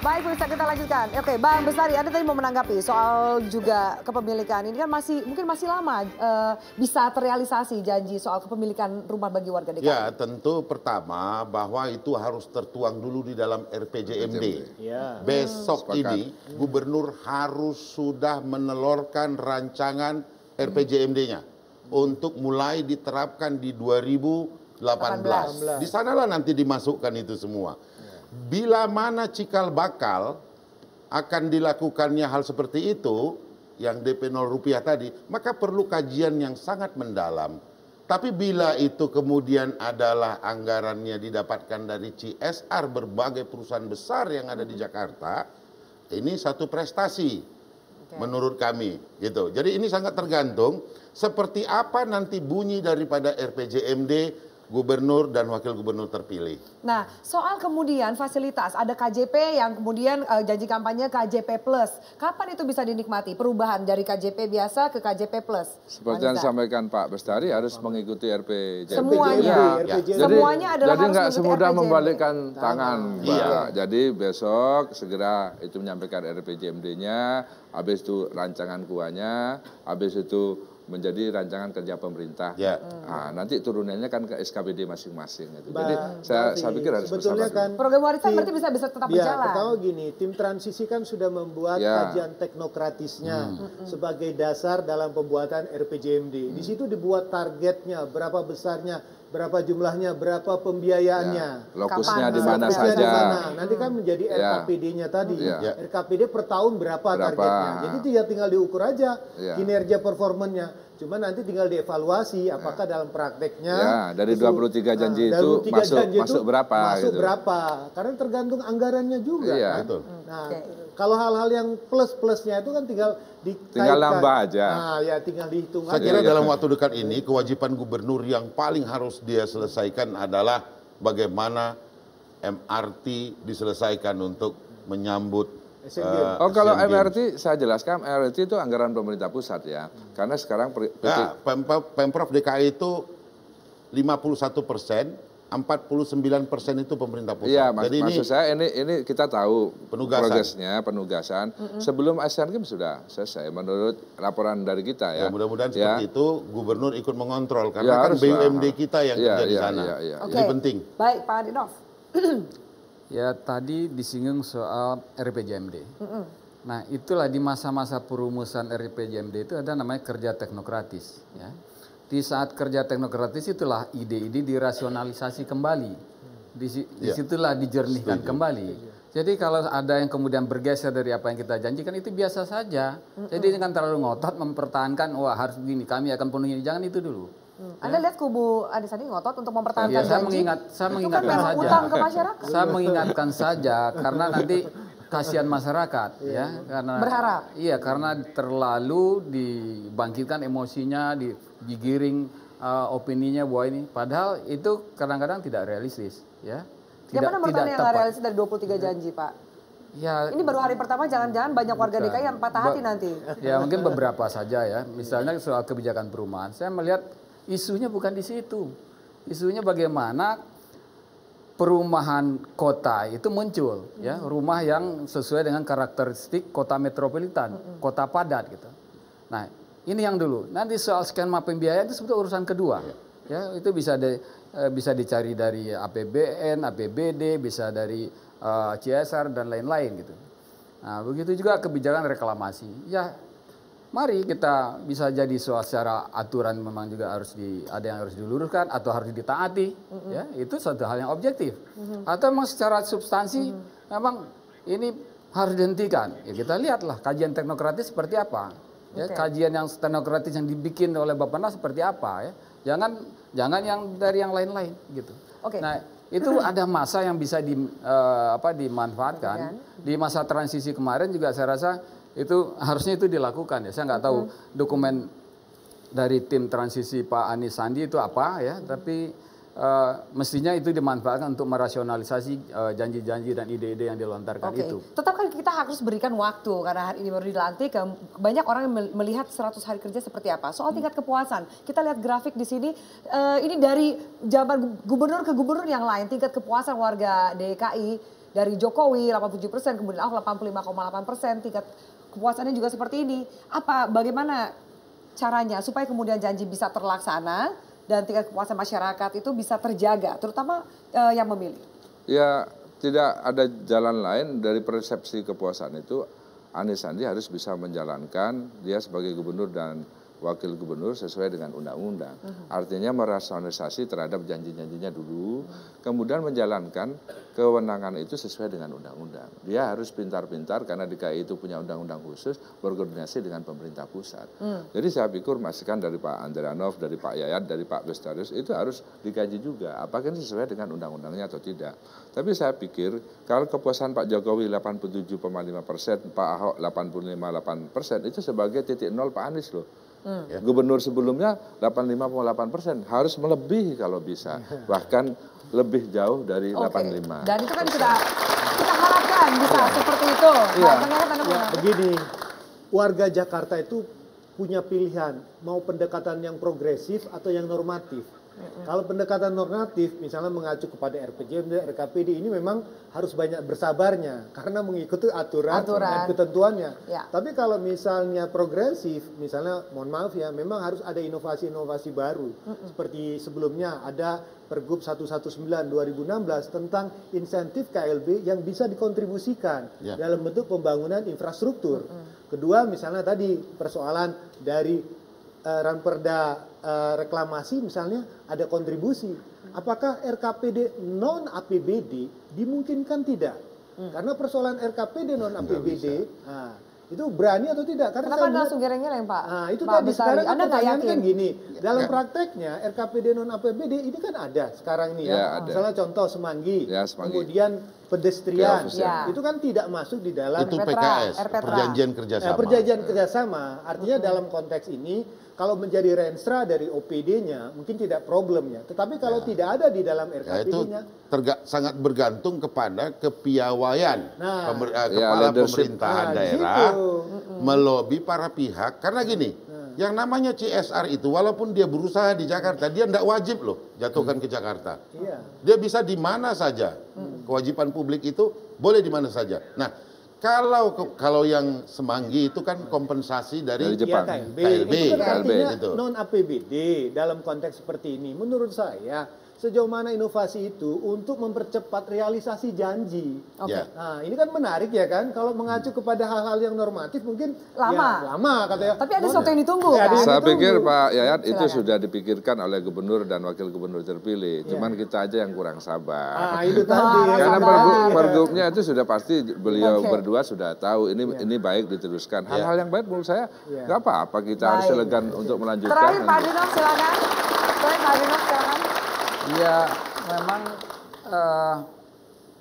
Baik, bisa kita lanjutkan. Oke, Bang Bestari, Anda tadi mau menanggapi soal juga kepemilikan. Ini kan mungkin masih lama bisa terrealisasi janji soal kepemilikan rumah bagi warga DKI. Ya, tentu pertama bahwa itu harus tertuang dulu di dalam RPJMD. Ya. Besok ini gubernur harus sudah menelurkan rancangan RPJMD-nya untuk mulai diterapkan di 2018. Di sanalah nanti dimasukkan itu semua. Bila mana cikal bakal akan dilakukannya hal seperti itu, yang DP 0 rupiah tadi, maka perlu kajian yang sangat mendalam. Tapi bila itu kemudian adalah anggarannya didapatkan dari CSR berbagai perusahaan besar yang ada di Jakarta, ini satu prestasi menurut kami. Gitu. Jadi ini sangat tergantung seperti apa nanti bunyi daripada RPJMD gubernur dan wakil gubernur terpilih. Nah, soal kemudian fasilitas, ada KJP yang kemudian janji kampanye KJP Plus. Kapan itu bisa dinikmati perubahan dari KJP biasa ke KJP Plus? Seperti yang disampaikan Pak Bestari harus mengikuti RPJMD. Semuanya. Ya. Semuanya adalah jadi harus nggak semudah RPJMD. membalikkan tangan, Pak. Iya. Jadi besok segera itu menyampaikan RPJMD-nya, habis itu rancangan kuahnya, habis itu menjadi rancangan kerja pemerintah. Ya. Nah, nanti turunannya kan ke SKPD masing-masing. Gitu. Jadi saya pikir harus sebetulnya bersabar. kan Program warisan berarti bisa tetap berjalan. Pertama gini, tim transisi kan sudah membuat kajian teknokratisnya sebagai dasar dalam pembuatan RPJMD. Di situ dibuat targetnya, berapa besarnya, berapa jumlahnya, berapa pembiayaannya. Lokusnya di Lokusnya mana di saja. mana. Nanti kan menjadi RKPD-nya tadi. RKPD per tahun berapa targetnya. Jadi tinggal diukur aja kinerja performanya. Cuma nanti tinggal dievaluasi apakah dalam prakteknya. Ya, dari 23 janji itu masuk berapa. Masuk gitu. berapa. Karena tergantung anggarannya juga. Iya. Kan? Betul. Nah, kalau hal-hal yang plus-plusnya itu kan tinggal dikaitkan. Tinggal nambah aja. Nah, ya tinggal dihitung Saya kira dalam waktu dekat ini kewajiban gubernur yang paling harus dia selesaikan adalah bagaimana MRT diselesaikan untuk menyambut kalau MRT saya jelaskan, MRT itu anggaran pemerintah pusat ya. Karena sekarang Pemprov DKI itu 51%, 49% itu pemerintah pusat. Iya, Jadi maksud saya ini kita tahu penugasan. Sebelum Asian Games sudah selesai menurut laporan dari kita ya. Mudah-mudahan seperti itu gubernur ikut mengontrol karena kan BUMD kita yang kerja di sana. Ini penting. Baik, Pak Adinov. Ya, tadi disinggung soal RPJMD. Nah, itulah di masa-masa perumusan RPJMD itu ada namanya kerja teknokratis. Ya. Di saat kerja teknokratis itulah ide-ide dirasionalisasi kembali. Disitulah dijernihkan kembali. Jadi kalau ada yang kemudian bergeser dari apa yang kita janjikan itu biasa saja. Jadi jangan terlalu ngotot mempertahankan, wah harus begini, kami akan penuhi. Jangan itu dulu. Anda lihat kubu Anies Sandi ngotot untuk mempertahankan janji. Saya mengingatkan saja. Utang ke masyarakat. Saya mengingatkan saja karena nanti kasihan masyarakat ya karena berharap. Iya, karena terlalu dibangkitkan emosinya, digiring opininya bahwa ini padahal itu kadang-kadang tidak realistis ya. Yang mana menurut Anda yang nggak realistis dari 23 janji, Pak? Ya, ini baru hari pertama, jangan-jangan banyak warga DKI yang patah hati nanti. Ya mungkin beberapa saja ya. Misalnya soal kebijakan perumahan. Saya melihat isunya bukan di situ. Isunya bagaimana perumahan kota itu muncul, ya, rumah yang sesuai dengan karakteristik kota metropolitan, kota padat gitu. Nah, ini yang dulu. Nanti soal skema pembiayaan itu sebetulnya urusan kedua. Ya, itu bisa dicari dari APBN, APBD, bisa dari CSR dan lain-lain gitu. Nah, begitu juga kebijakan reklamasi. Ya, mari kita bisa jadi soal secara aturan memang juga ada yang harus diluruskan atau harus ditaati, ya itu suatu hal yang objektif. Atau memang secara substansi memang ini harus dihentikan. Ya kita lihatlah kajian teknokratis seperti apa, ya kajian yang teknokratis yang dibikin oleh Bappenas seperti apa, ya jangan yang dari yang lain-lain gitu. Nah itu ada masa yang bisa dimanfaatkan. Di masa transisi kemarin juga saya rasa itu harusnya itu dilakukan ya. Saya nggak tahu dokumen dari tim transisi Pak Anies Sandi itu apa ya, tapi mestinya itu dimanfaatkan untuk merasionalisasi janji-janji dan ide-ide yang dilontarkan itu. Tetap kan kita harus berikan waktu karena hari ini baru dilantik, banyak orang yang melihat 100 hari kerja seperti apa. Soal tingkat kepuasan, kita lihat grafik di sini, ini dari zaman gubernur ke gubernur yang lain, tingkat kepuasan warga DKI dari Jokowi 87%, kemudian Ahok 85,8%, tingkat kepuasannya juga seperti ini. Bagaimana caranya supaya kemudian janji bisa terlaksana dan tingkat kepuasan masyarakat itu bisa terjaga, terutama yang memilih? Ya, tidak ada jalan lain dari persepsi kepuasan itu. Anies Sandi harus bisa menjalankan dia sebagai gubernur dan wakil gubernur sesuai dengan undang-undang. Artinya merasionalisasi terhadap janji-janjinya dulu, kemudian menjalankan kewenangan itu sesuai dengan undang-undang. Dia harus pintar-pintar karena DKI itu punya undang-undang khusus berkoordinasi dengan pemerintah pusat. Jadi saya pikir masukan dari Pak Andrianov, dari Pak Yayat, dari Pak Bestarius itu harus dikaji juga apakah ini sesuai dengan undang-undangnya atau tidak. Tapi saya pikir kalau kepuasan Pak Jokowi 87,5%, Pak Ahok 85,8% itu sebagai titik nol Pak Anies loh. Gubernur sebelumnya 85,8%, harus melebihi kalau bisa, bahkan lebih jauh dari 85. Dan itu kan kita harapkan bisa seperti itu. Begini, warga Jakarta itu punya pilihan mau pendekatan yang progresif atau yang normatif. Kalau pendekatan normatif, misalnya mengacu kepada RPJMD, RKPD, ini memang harus banyak bersabarnya karena mengikuti aturan. Dan ketentuannya. Tapi kalau misalnya progresif, misalnya mohon maaf ya, memang harus ada inovasi-inovasi baru. Seperti sebelumnya ada Pergub 119 2016 tentang insentif KLB yang bisa dikontribusikan dalam bentuk pembangunan infrastruktur. Kedua, misalnya tadi persoalan dari ranperda reklamasi misalnya ada kontribusi. Apakah RKPD non APBD dimungkinkan tidak? Karena persoalan RKPD non APBD itu berani atau tidak? Karena kenapa langsung geleng-geleng Pak? Nah, itu tadi sekarang Anda nggak yakin? Kan gini, dalam prakteknya RKPD non APBD ini kan ada sekarang nih ya. Misalnya contoh Semanggi, kemudian pedestrian, itu kan tidak masuk di dalam itu PKS, perjanjian kerjasama. Perjanjian kerjasama, artinya dalam konteks ini kalau menjadi renstra dari OPD-nya mungkin tidak problemnya, tetapi kalau tidak ada di dalam RKPD-nya, sangat bergantung kepada kepiawaian kepala pemerintahan daerah melobi para pihak. Karena gini, yang namanya CSR itu walaupun dia berusaha di Jakarta, dia tidak wajib loh jatuhkan ke Jakarta. Dia bisa di mana saja. Kewajiban publik itu boleh di mana saja. Nah, kalau yang Semanggi itu kan kompensasi dari Jepang. KLB. Itu kan artinya non APBD dalam konteks seperti ini. Menurut saya sejauh mana inovasi itu untuk mempercepat realisasi janji. Nah, ini kan menarik ya kan. Kalau mengacu kepada hal-hal yang normatif mungkin lama katanya. Tapi ada sesuatu yang ditunggu kan? Saya pikir Pak Yayat itu sudah dipikirkan oleh gubernur dan wakil gubernur terpilih. Cuman kita aja yang kurang sabar. Itu tadi. Karena pergubnya itu sudah pasti beliau berdua sudah tahu ini baik diteruskan. Hal-hal yang baik menurut saya nggak apa-apa, kita harus elegan untuk melanjutkan. Terakhir Pak Adinov silakan. Ya memang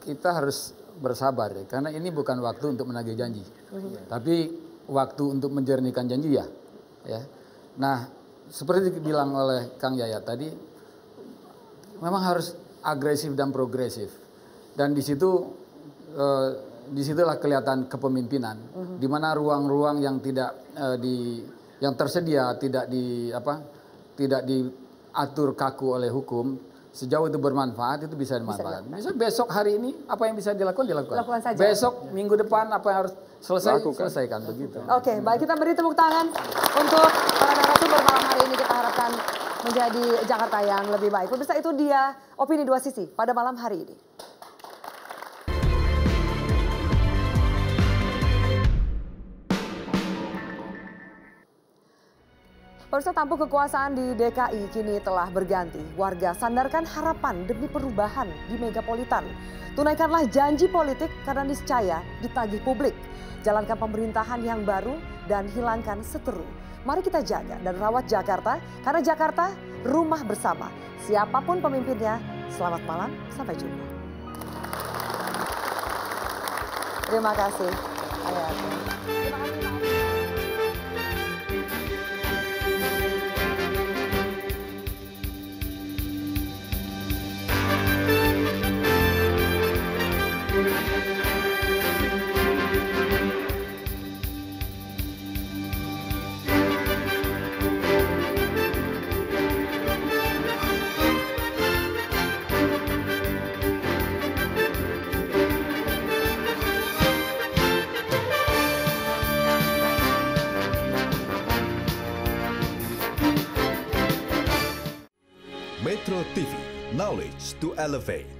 kita harus bersabar ya, karena ini bukan waktu untuk menagih janji, tapi waktu untuk menjernihkan janji ya. Nah seperti dibilang oleh Kang Yayat tadi, memang harus agresif dan progresif, dan disitulah kelihatan kepemimpinan, di mana ruang-ruang yang tidak yang tersedia tidak diatur kaku oleh hukum. Sejauh itu bermanfaat, itu bisa dimanfaatkan. Bisa besok hari ini apa yang bisa dilakukan. Saja. Besok minggu depan apa yang harus selesaikan begitu. Oke, baik, kita beri tepuk tangan untuk para narasumber malam hari ini. Kita harapkan menjadi Jakarta yang lebih baik. Pemirsa, itu dia opini dua sisi pada malam hari ini. Pemirsa, tampuk kekuasaan di DKI kini telah berganti. Warga sandarkan harapan demi perubahan di megapolitan. Tunaikanlah janji politik karena niscaya ditagih publik. Jalankan pemerintahan yang baru dan hilangkan seteru. Mari kita jaga dan rawat Jakarta karena Jakarta rumah bersama. Siapapun pemimpinnya, selamat malam, sampai jumpa. Terima kasih. Terima kasih. Metro TV, knowledge to elevate.